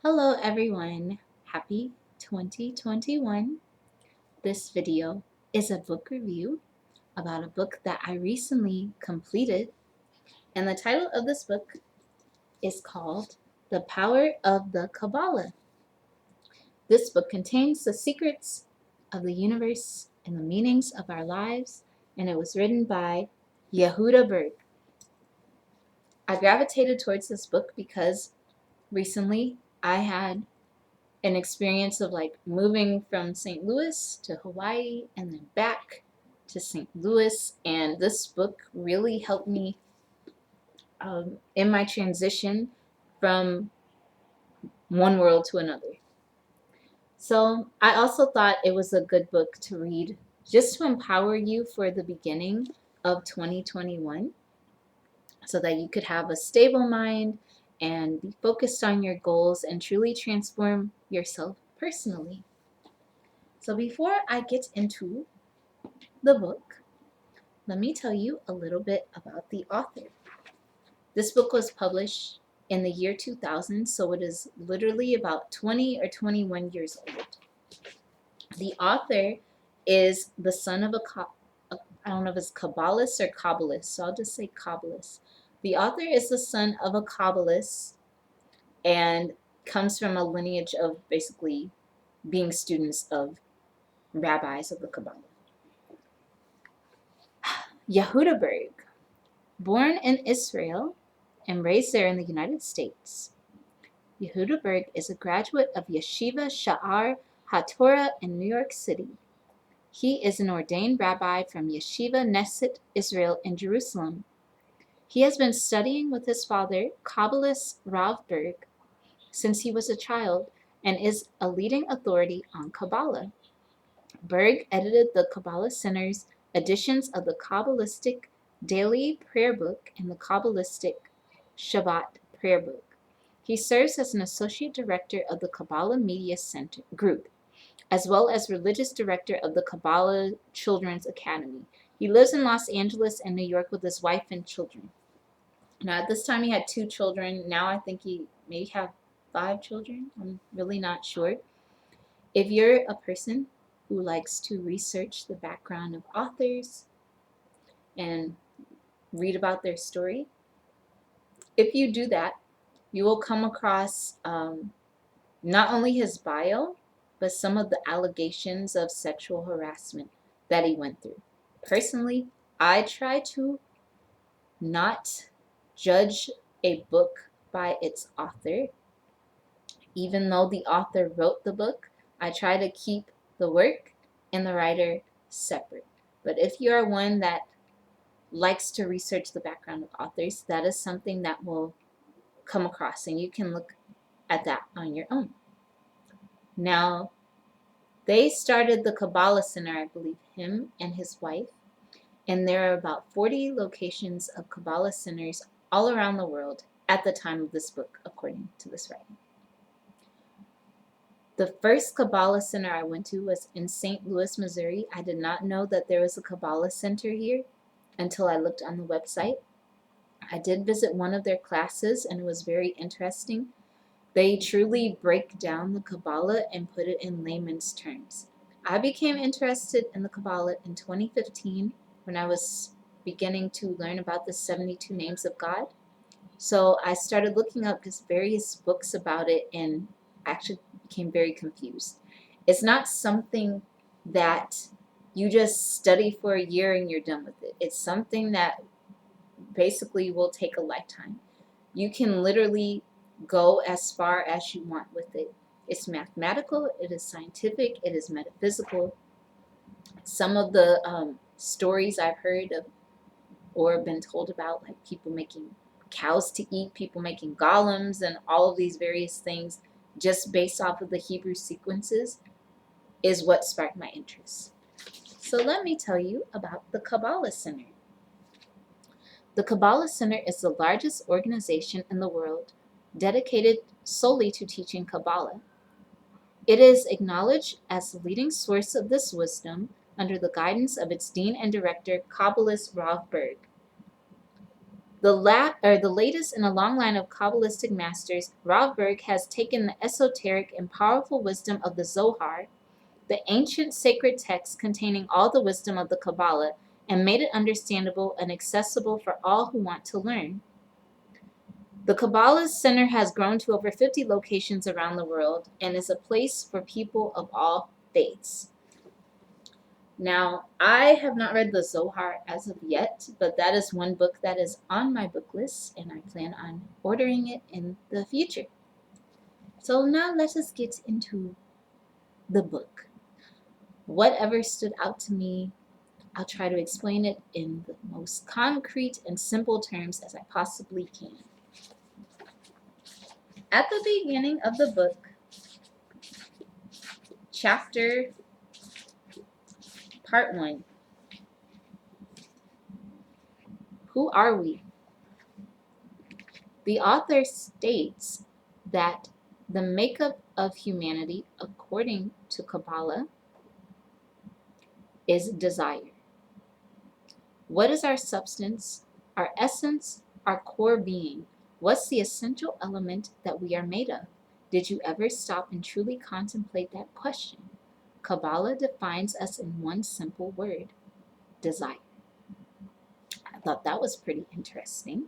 Hello everyone, happy 2021. This video is a book review about a book that I recently completed, and the title of this book is called The Power of the Kabbalah. This book contains the secrets of the universe and the meanings of our lives, and it was written by Yehuda Berg. I gravitated towards this book because recently I had an experience of like moving from St. Louis to Hawaii and then back to St. Louis, and this book really helped me in my transition from one world to another. So I also thought it was a good book to read just to empower you for the beginning of 2021 so that you could have a stable mind and be focused on your goals and truly transform yourself personally. So before I get into the book, let me tell you a little bit about the author. This book was published in the year 2000, so it is literally about 20 or 21 years old. The author is the son of I don't know if it's Kabbalist or Kabbalist, so I'll just say Kabbalist. The author is the son of a Kabbalist and comes from a lineage of basically being students of rabbis of the Kabbalah. Yehuda Berg, born in Israel and raised there in the United States. Yehuda Berg is a graduate of Yeshiva Sha'ar HaTorah in New York City. He is an ordained rabbi from Yeshiva Neset Israel in Jerusalem. He has been studying with his father, Kabbalist Rav Berg, since he was a child and is a leading authority on Kabbalah. Berg edited the Kabbalah Center's editions of the Kabbalistic Daily Prayer Book and the Kabbalistic Shabbat Prayer Book. He serves as an associate director of the Kabbalah Media Center Group, as well as religious director of the Kabbalah Children's Academy. He lives in Los Angeles and New York with his wife and children. Now, at this time, he had 2 children. Now I think he may have 5 children. I'm really not sure. If you're a person who likes to research the background of authors and read about their story, if you do that, you will come across not only his bio, but some of the allegations of sexual harassment that he went through. Personally, I try to not judge a book by its author. Even though the author wrote the book, I try to keep the work and the writer separate. But if you are one that likes to research the background of authors, that is something that will come across, and you can look at that on your own. Now, they started the Kabbalah Center, I believe, him and his wife, and there are about 40 locations of Kabbalah centers all around the world at the time of this book, according to this writing. The first Kabbalah Center I went to was in St. Louis, Missouri. I did not know that there was a Kabbalah Center here until I looked on the website. I did visit one of their classes, and it was very interesting. They truly break down the Kabbalah and put it in layman's terms. I became interested in the Kabbalah in 2015 when I was beginning to learn about the 72 names of God. So I started looking up just various books about it and actually became very confused. It's not something that you just study for a year and you're done with it. It's something that basically will take a lifetime. You can literally go as far as you want with it. It's mathematical, it is scientific, it is metaphysical. Some of the stories I've heard of or been told about, like people making cows to eat, people making golems, and all of these various things just based off of the Hebrew sequences, is what sparked my interest. So let me tell you about the Kabbalah Center. The Kabbalah Center is the largest organization in the world dedicated solely to teaching Kabbalah. It is acknowledged as the leading source of this wisdom under the guidance of its dean and director, Kabbalist Rav Berg. The latest in a long line of Kabbalistic masters, Rav Berg has taken the esoteric and powerful wisdom of the Zohar, the ancient sacred text containing all the wisdom of the Kabbalah, and made it understandable and accessible for all who want to learn. The Kabbalah Center has grown to over 50 locations around the world and is a place for people of all faiths. Now, I have not read the Zohar as of yet, but that is one book that is on my book list, and I plan on ordering it in the future. So now let us get into the book. Whatever stood out to me, I'll try to explain it in the most concrete and simple terms as I possibly can. At the beginning of the book, chapter Part 1. Who are we? The author states that the makeup of humanity, according to Kabbalah, is desire. What is our substance, our essence, our core being? What's the essential element that we are made of? Did you ever stop and truly contemplate that question? Kabbalah defines us in one simple word: desire. I thought that was pretty interesting.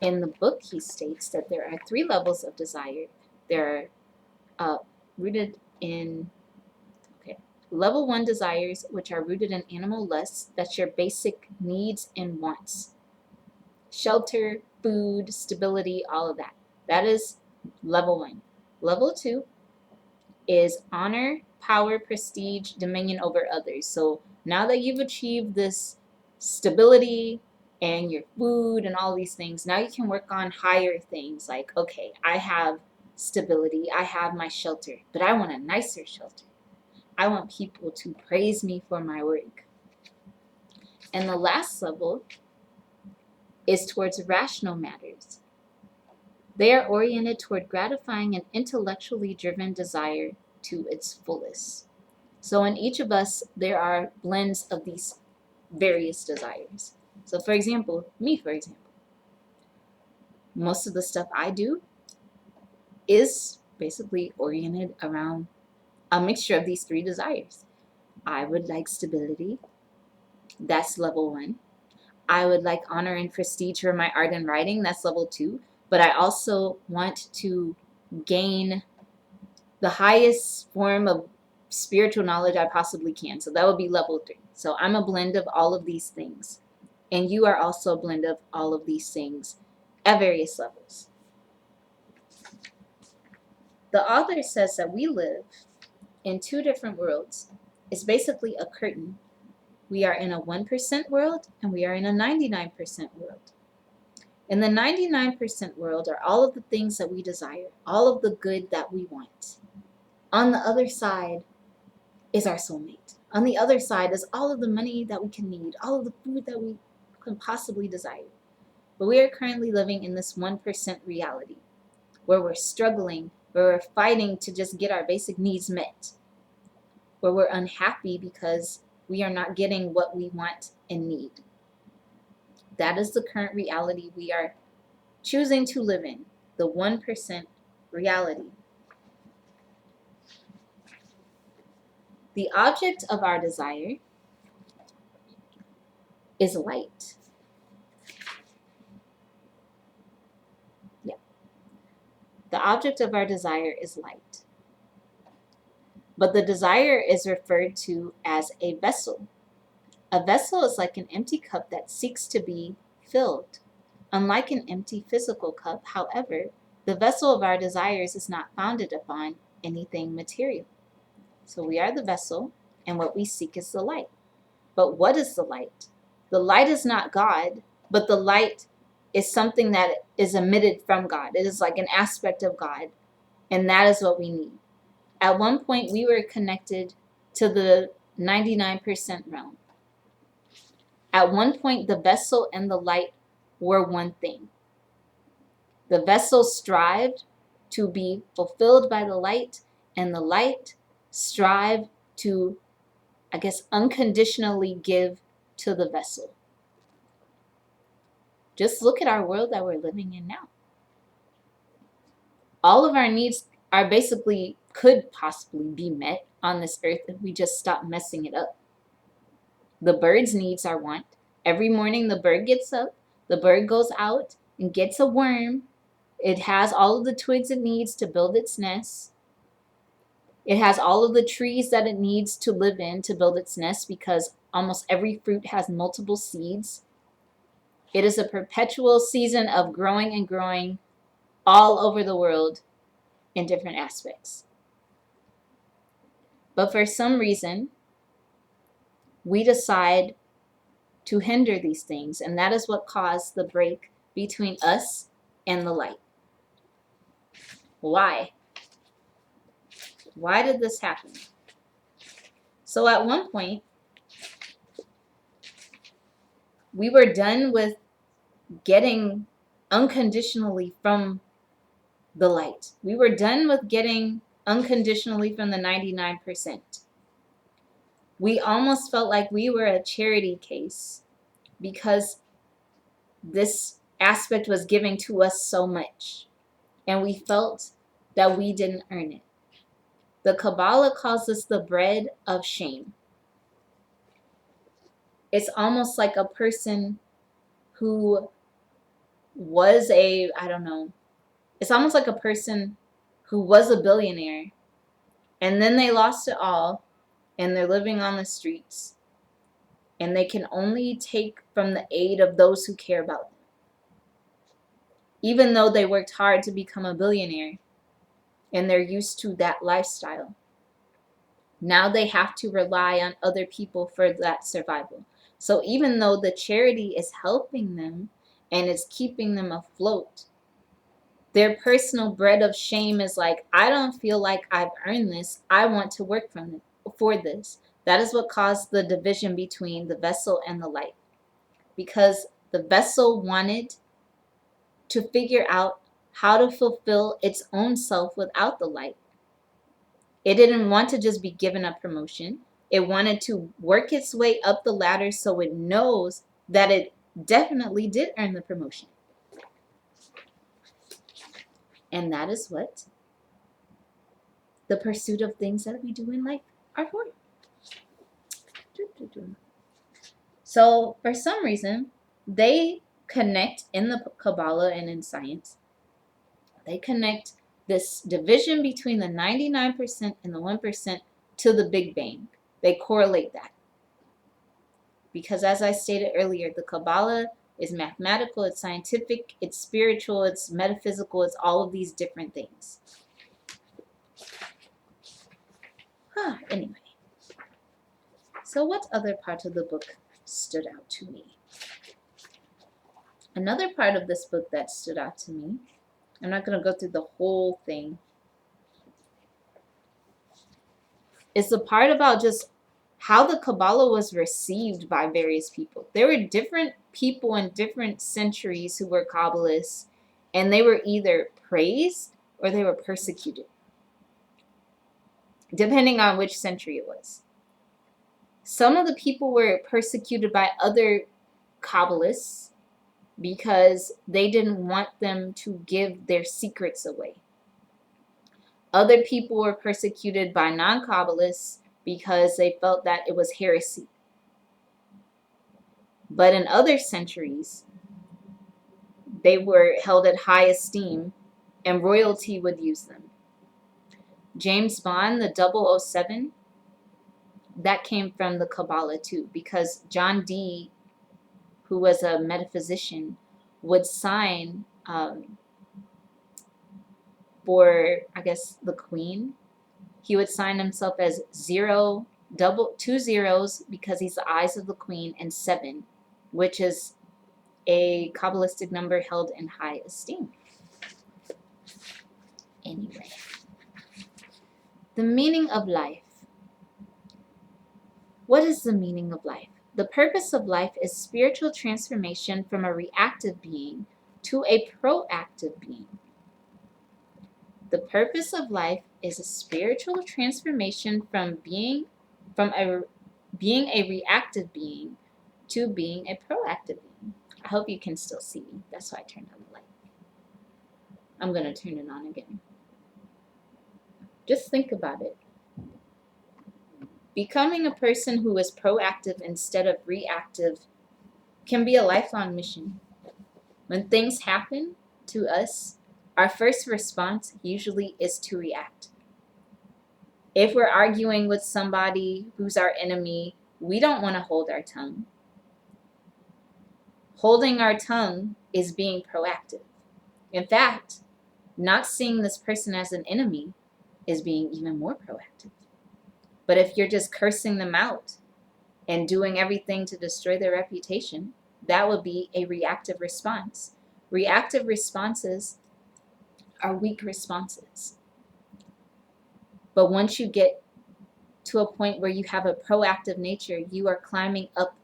In the book, he states that there are 3 levels of desire. They're rooted in, level 1 desires, which are rooted in animal lusts. That's your basic needs and wants. Shelter, food, stability, all of that. That is level 1. Level 2 is honor, power, prestige, dominion over others. So now that you've achieved this stability and your food and all these things, now you can work on higher things like, okay, I have stability, I have my shelter, but I want a nicer shelter. I want people to praise me for my work. And the last level is towards rational matters. They are oriented toward gratifying an intellectually driven desire to its fullest. So in each of us, there are blends of these various desires. So for example, most of the stuff I do is basically oriented around a mixture of these 3 desires. I would like stability. That's level 1. I would like honor and prestige for my art and writing. That's level 2. But I also want to gain the highest form of spiritual knowledge I possibly can. So that would be level 3. So I'm a blend of all of these things. And you are also a blend of all of these things at various levels. The author says that we live in 2 different worlds. It's basically a curtain. We are in a 1% world and we are in a 99% world. In the 99% world are all of the things that we desire, all of the good that we want. On the other side is our soulmate. On the other side is all of the money that we can need, all of the food that we can possibly desire. But we are currently living in this 1% reality where we're struggling, where we're fighting to just get our basic needs met, where we're unhappy because we are not getting what we want and need. That is the current reality we are choosing to live in, the 1% reality. The object of our desire is light. The object of our desire is light. But the desire is referred to as a vessel. A vessel is like an empty cup that seeks to be filled. Unlike an empty physical cup, however, the vessel of our desires is not founded upon anything material. So we are the vessel, and what we seek is the light. But what is the light? The light is not God, but the light is something that is emitted from God. It is like an aspect of God, and that is what we need. At one point, we were connected to the 99% realm. At one point, the vessel and the light were one thing. The vessel strived to be fulfilled by the light, and the light strived to, unconditionally give to the vessel. Just look at our world that we're living in now. All of our needs are basically, could possibly be met on this earth if we just stop messing it up. The bird's needs are want. Every morning the bird gets up, the bird goes out and gets a worm. It has all of the twigs it needs to build its nest. It has all of the trees that it needs to live in to build its nest, because almost every fruit has multiple seeds. It is a perpetual season of growing and growing all over the world in different aspects. But for some reason, we decide to hinder these things, and that is what caused the break between us and the light. Why? Why did this happen? So at one point, we were done with getting unconditionally from the light. We were done with getting unconditionally from the 99%. We almost felt like we were a charity case because this aspect was giving to us so much, and we felt that we didn't earn it. The Kabbalah calls this the bread of shame. It's almost like a person who was it's almost like a person who was a billionaire and then they lost it all and they're living on the streets and they can only take from the aid of those who care about them. Even though they worked hard to become a billionaire and they're used to that lifestyle, now they have to rely on other people for that survival. So even though the charity is helping them and it's keeping them afloat, their personal bread of shame is like, I don't feel like I've earned this. I want to work for this. That is what caused the division between the vessel and the light. Because the vessel wanted to figure out how to fulfill its own self without the light. It didn't want to just be given a promotion. It wanted to work its way up the ladder so it knows that it definitely did earn the promotion. And that is what the pursuit of things that we do in life are for. So for some reason, they connect in the Kabbalah and in science. They connect this division between the 99% and the 1% to the Big Bang. They correlate that. Because as I stated earlier, the Kabbalah is mathematical, it's scientific, it's spiritual, it's metaphysical, it's all of these different things. Anyway, so what other part of the book stood out to me? Another part of this book that stood out to me, I'm not going to go through the whole thing, is the part about just how the Kabbalah was received by various people. There were different people in different centuries who were Kabbalists, and they were either praised or they were persecuted, depending on which century it was. Some of the people were persecuted by other Kabbalists because they didn't want them to give their secrets away. Other people were persecuted by non-Kabbalists because they felt that it was heresy. But in other centuries, they were held at high esteem and royalty would use them. James Bond, the 007, that came from the Kabbalah too, because John Dee, who was a metaphysician, would sign for, I guess, the Queen. He would sign himself as 2 zeros because he's the eyes of the Queen, and 7, which is a Kabbalistic number held in high esteem. Anyway, the meaning of life. What is the meaning of life? The purpose of life is spiritual transformation from a reactive being to a proactive being. The purpose of life is a spiritual transformation from being a reactive being to being a proactive being. I hope you can still see me. That's why I turned on the light. I'm going to turn it on again. Just think about it. Becoming a person who is proactive instead of reactive can be a lifelong mission. When things happen to us, our first response usually is to react. If we're arguing with somebody who's our enemy, we don't want to hold our tongue. Holding our tongue is being proactive. In fact, not seeing this person as an enemy is being even more proactive. But if you're just cursing them out and doing everything to destroy their reputation, that would be a reactive response. Reactive responses are weak responses. But once you get to a point where you have a proactive nature, you are climbing up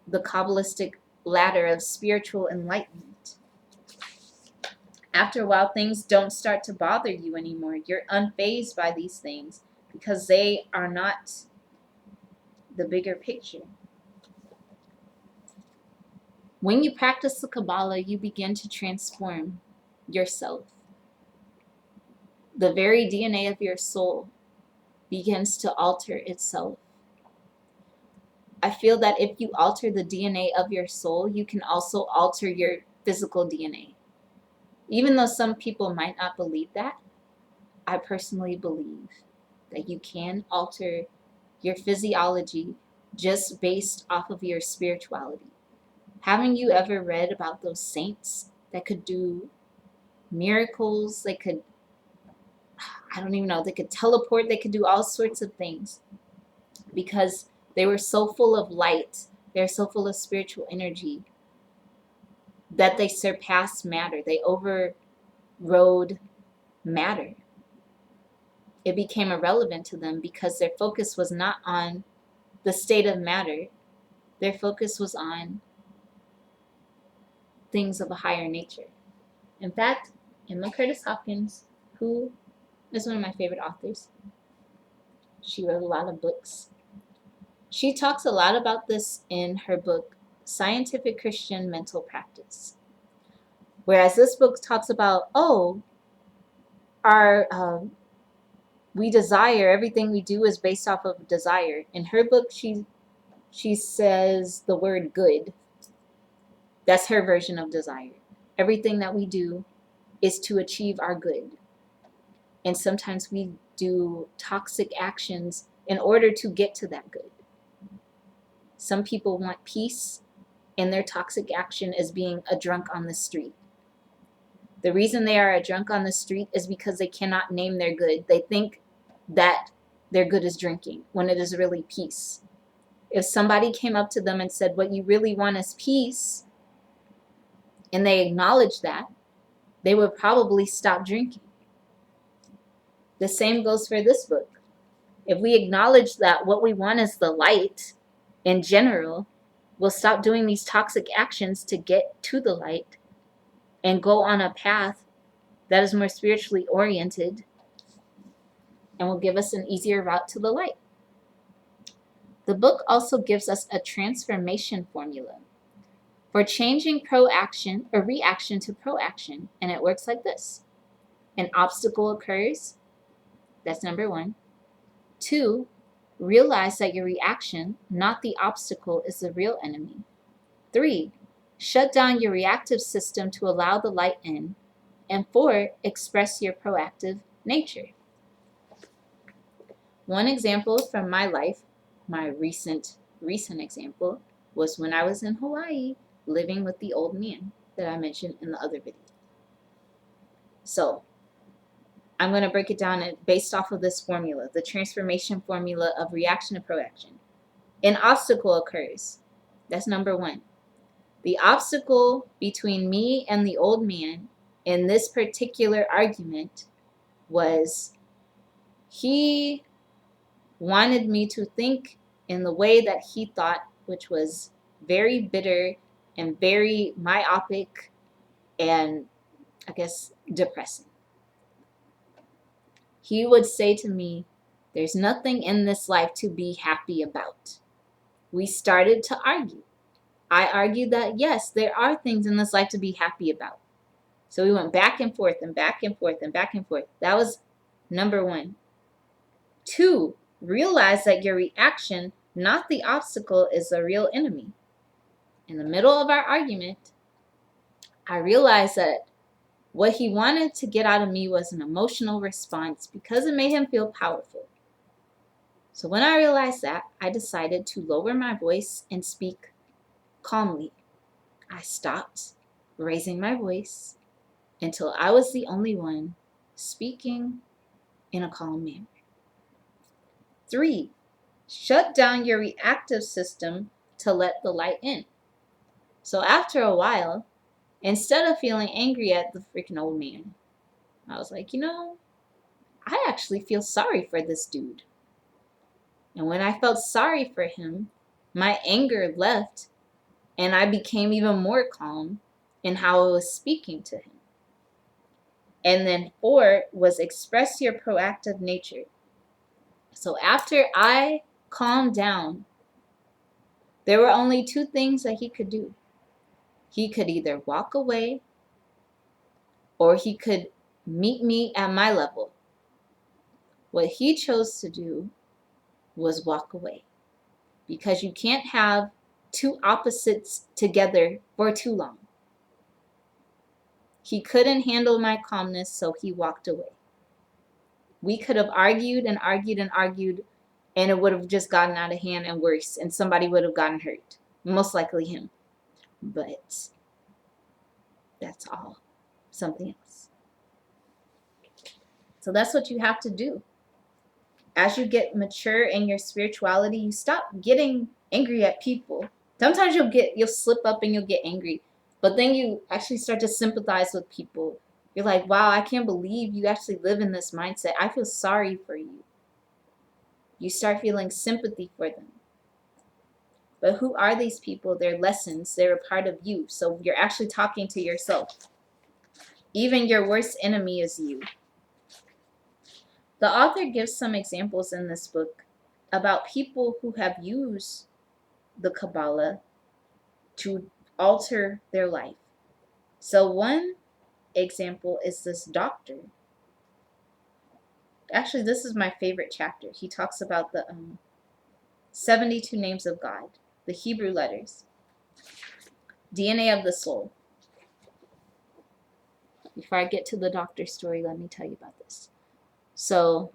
the Kabbalistic ladder of spiritual enlightenment. After a while, things don't start to bother you anymore. You're unfazed by these things because they are not the bigger picture. When you practice the Kabbalah, you begin to transform yourself. The very DNA of your soul begins to alter itself. I feel that if you alter the DNA of your soul, you can also alter your physical DNA. Even though some people might not believe that, I personally believe that you can alter your physiology just based off of your spirituality. Haven't you ever read about those saints that could do miracles? They could, I don't even know, they could teleport, they could do all sorts of things because they were so full of light, they're so full of spiritual energy that they surpassed matter. They overrode matter. It became irrelevant to them because their focus was not on the state of matter. Their focus was on things of a higher nature. In fact, Emma Curtis Hopkins, who is one of my favorite authors, she wrote a lot of books. She talks a lot about this in her book, Scientific Christian Mental Practice. Whereas this book talks about, we desire, everything we do is based off of desire. In her book, she says the word good. That's her version of desire. Everything that we do is to achieve our good. And sometimes we do toxic actions in order to get to that good. Some people want peace, and their toxic action is being a drunk on the street. The reason they are a drunk on the street is because they cannot name their good. They think that their good is drinking when it is really peace. If somebody came up to them and said, what you really want is peace, and they acknowledge that, they would probably stop drinking. The same goes for this book. If we acknowledge that what we want is the light in general, we'll stop doing these toxic actions to get to the light and go on a path that is more spiritually oriented and will give us an easier route to the light. The book also gives us a transformation formula for changing proaction or reaction to proaction, and it works like this. An obstacle occurs. That's number 1. 2, realize that your reaction, not the obstacle, is the real enemy. 3, shut down your reactive system to allow the light in. And 4, express your proactive nature. One example from my life, my recent example, was when I was in Hawaii living with the old man that I mentioned in the other video. So I'm going to break it down based off of this formula, the transformation formula of reaction to proaction. An obstacle occurs. That's number 1. The obstacle between me and the old man in this particular argument was he wanted me to think in the way that he thought, which was very bitter and very myopic and, I guess, depressing. He would say to me, there's nothing in this life to be happy about. We started to argue. I argued that, yes, there are things in this life to be happy about. So we went back and forth and back and forth and back and forth. That was number 1. 2, realize that your reaction, not the obstacle, is the real enemy. In the middle of our argument, I realized that what he wanted to get out of me was an emotional response because it made him feel powerful. So when I realized that, I decided to lower my voice and speak calmly. I stopped raising my voice until I was the only one speaking in a calm manner. 3, shut down your reactive system to let the light in. So after a while, instead of feeling angry at the freaking old man, I was like, I actually feel sorry for this dude. And when I felt sorry for him, my anger left and I became even more calm in how I was speaking to him. And then 4 was express your proactive nature. So after I calmed down, there were only 2 things that he could do. He could either walk away or he could meet me at my level. What he chose to do was walk away, because you can't have 2 opposites together for too long. He couldn't handle my calmness, so he walked away. We could have argued and argued and argued, and it would have just gotten out of hand and worse, and somebody would have gotten hurt. Most likely him. But that's all. Something else. So that's what you have to do. As you get mature in your spirituality, you stop getting angry at people. Sometimes you'll slip up and you'll get angry, but then you actually start to sympathize with people. You're like, wow, I can't believe you actually live in this mindset. I feel sorry for you. You start feeling sympathy for them. But who are these people? They're lessons. They're a part of you. So you're actually talking to yourself. Even your worst enemy is you. The author gives some examples in this book about people who have used the Kabbalah to alter their life. So one example is this doctor. Actually, this is my favorite chapter. He talks about the 72 names of God, the Hebrew letters, DNA of the soul. Before I get to the doctor's story, let me tell you about this. So,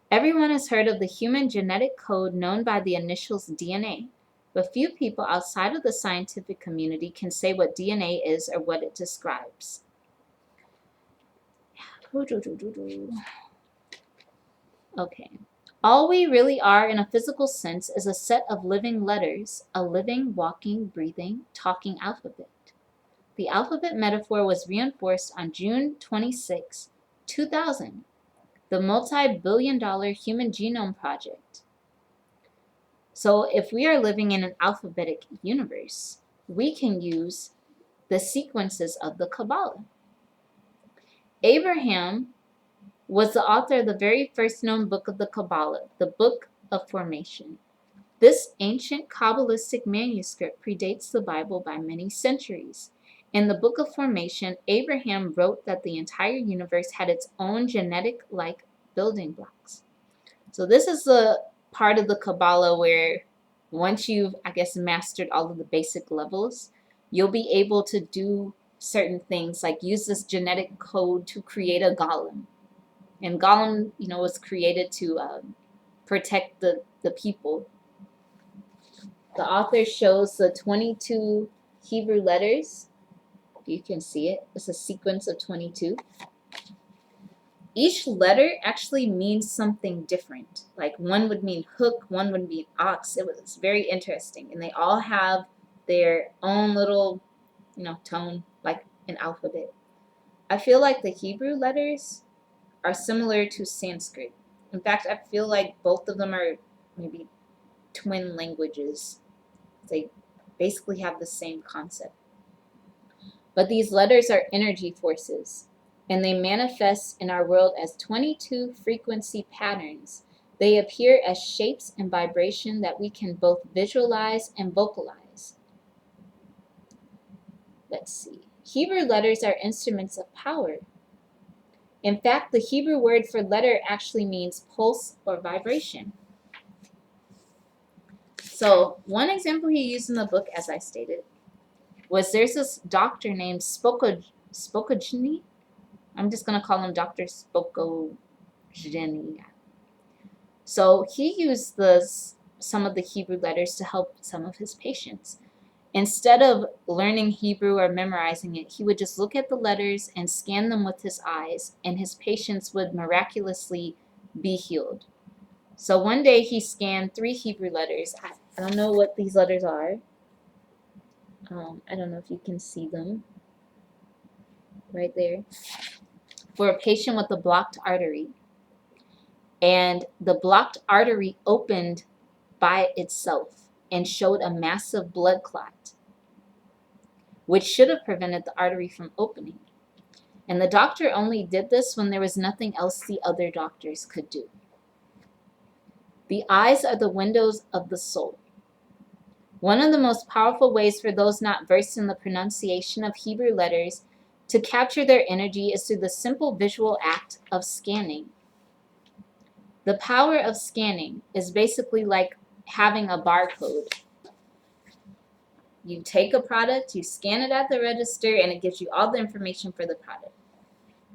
everyone has heard of the human genetic code known by the initials DNA, but few people outside of the scientific community can say what DNA is or what it describes. Okay. All we really are in a physical sense is a set of living letters, a living, walking, breathing, talking alphabet. The alphabet metaphor was reinforced on June 26, 2000, the multi-billion-dollar Human Genome Project. So if we are living in an alphabetic universe, we can use the sequences of the Kabbalah. Abraham was the author of the very first known book of the Kabbalah, the Book of Formation. This ancient Kabbalistic manuscript predates the Bible by many centuries. In the Book of Formation, Abraham wrote that the entire universe had its own genetic-like building blocks. So this is the part of the Kabbalah where once you've, mastered all of the basic levels, you'll be able to do certain things, like use this genetic code to create a golem. And golem, was created to protect the people. The author shows the 22 Hebrew letters. You can see it. It's a sequence of 22. Each letter actually means something different. Like one would mean hook, one would mean ox. It was very interesting. And they all have their own little, tone, like an alphabet. I feel like the Hebrew letters are similar to Sanskrit. In fact, I feel like both of them are maybe twin languages. They basically have the same concept. But these letters are energy forces, and they manifest in our world as 22 frequency patterns. They appear as shapes and vibration that we can both visualize and vocalize. Let's see. Hebrew letters are instruments of power. In fact, the Hebrew word for letter actually means pulse or vibration. So one example he used in the book, as I stated, was there's this doctor named Spokojny. I'm just going to call him Dr. Spokojny. So he used some of the Hebrew letters to help some of his patients. Instead of learning Hebrew or memorizing it, he would just look at the letters and scan them with his eyes, and his patients would miraculously be healed. So one day he scanned 3 Hebrew letters. I don't know what these letters are. I don't know if you can see them right there. For a patient with a blocked artery. And the blocked artery opened by itself and showed a massive blood clot, which should have prevented the artery from opening. And the doctor only did this when there was nothing else the other doctors could do. The eyes are the windows of the soul. One of the most powerful ways for those not versed in the pronunciation of Hebrew letters to capture their energy is through the simple visual act of scanning. The power of scanning is basically like having a barcode. You take a product, you scan it at the register, and it gives you all the information for the product.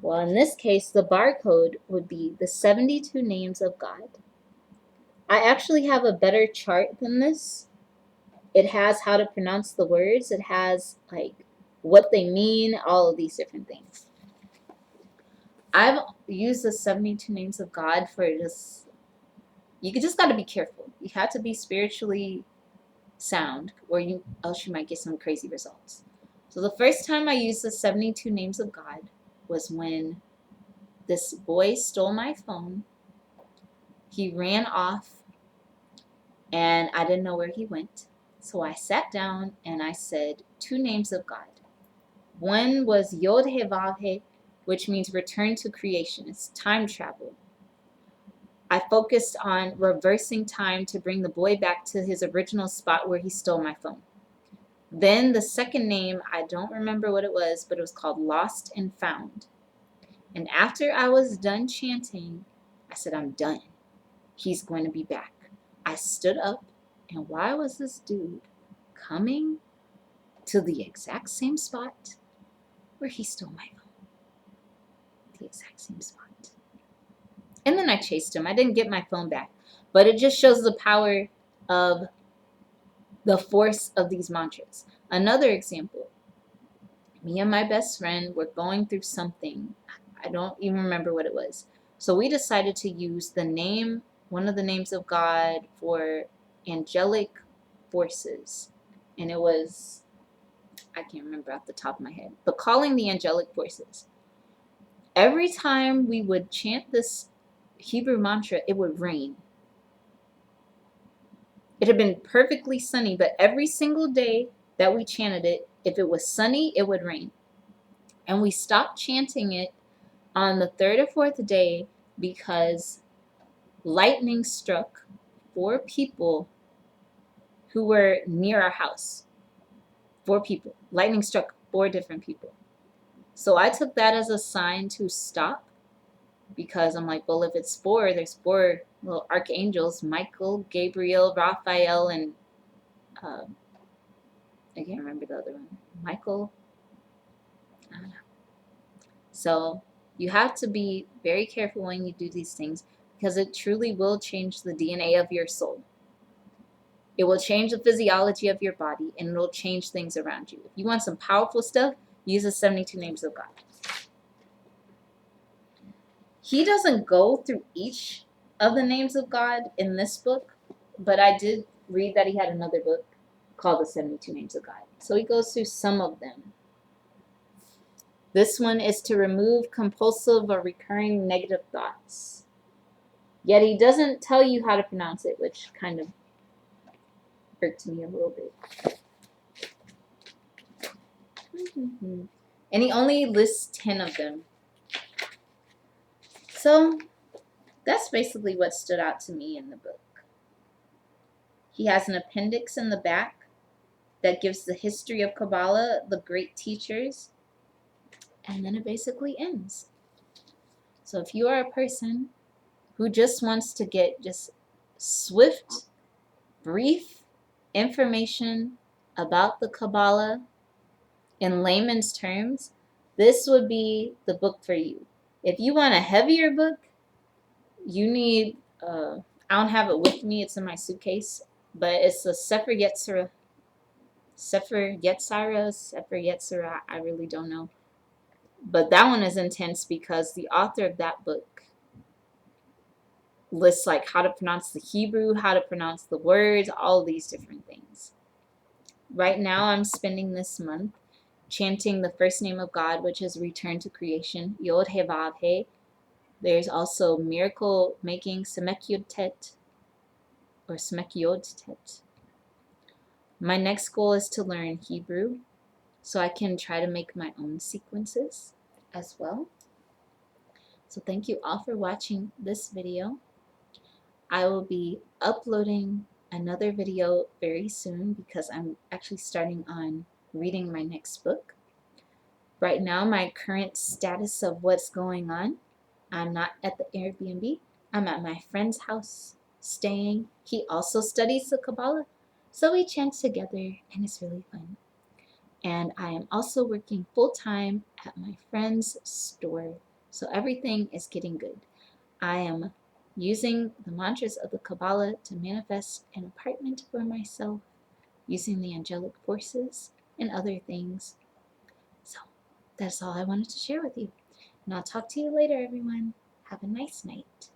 Well, in this case, the barcode would be the 72 names of God. I actually have a better chart than this. It has how to pronounce the words. It has like what they mean, all of these different things. I've used the 72 names of God for just, you just got to be careful. You have to be spiritually sound, or else you might get some crazy results. So the first time I used the 72 names of God was when this boy stole my phone. He ran off, and I didn't know where he went. So I sat down and I said 2 names of God. One was Yod He Vav He, which means return to creation. It's time travel. I focused on reversing time to bring the boy back to his original spot where he stole my phone. Then the second name, I don't remember what it was, but it was called Lost and Found. And after I was done chanting, I said, I'm done. He's going to be back. I stood up, and why was this dude coming to the exact same spot where he stole my phone? The exact same spot. And then I chased him. I didn't get my phone back. But it just shows the power of the force of these mantras. Another example. Me and my best friend were going through something. I don't even remember what it was. So we decided to use the name, one of the names of God for angelic forces. And it was, I can't remember off the top of my head, but calling the angelic forces. Every time we would chant this Hebrew mantra, it would rain. It had been perfectly sunny, but every single day that we chanted it, if it was sunny, it would rain. And we stopped chanting it on the 3rd or 4th day because lightning struck 4 people who were near our house. 4 people. Lightning struck 4 different people. So I took that as a sign to stop, because I'm like, well, if it's 4, there's 4 little archangels, Michael, Gabriel, Raphael, and I can't remember the other one. Michael? I don't know. So you have to be very careful when you do these things, because it truly will change the DNA of your soul. It will change the physiology of your body, and it will change things around you. If you want some powerful stuff, use the 72 names of God. He doesn't go through each of the names of God in this book, but I did read that he had another book called the 72 Names of God. So he goes through some of them. This one is to remove compulsive or recurring negative thoughts. Yet he doesn't tell you how to pronounce it, which kind of irked me a little bit. And he only lists 10 of them. So that's basically what stood out to me in the book. He has an appendix in the back that gives the history of Kabbalah, the great teachers, and then it basically ends. So if you are a person who just wants to get just swift, brief information about the Kabbalah in layman's terms, this would be the book for you. If you want a heavier book, you need, I don't have it with me, it's in my suitcase, but it's a Sefer Yetzirah, I really don't know. But that one is intense because the author of that book lists like how to pronounce the Hebrew, how to pronounce the words, all these different things. Right now I'm spending this month chanting the first name of God, which is return to creation, Yod He Vav He. There's also miracle making, Semek Yod Tet, or Semek Yod Tet. My next goal is to learn Hebrew so I can try to make my own sequences as well. So thank you all for watching this video. I will be uploading another video very soon because I'm actually starting on reading my next book. Right now, my current status of what's going on, I'm not at the Airbnb. I'm at my friend's house staying. He also studies the Kabbalah, so we chant together and it's really fun. And I am also working full-time at my friend's store, so everything is getting good. I am using the mantras of the Kabbalah to manifest an apartment for myself, using the angelic forces and other things. So that's all I wanted to share with you. And I'll talk to you later, everyone. Have a nice night.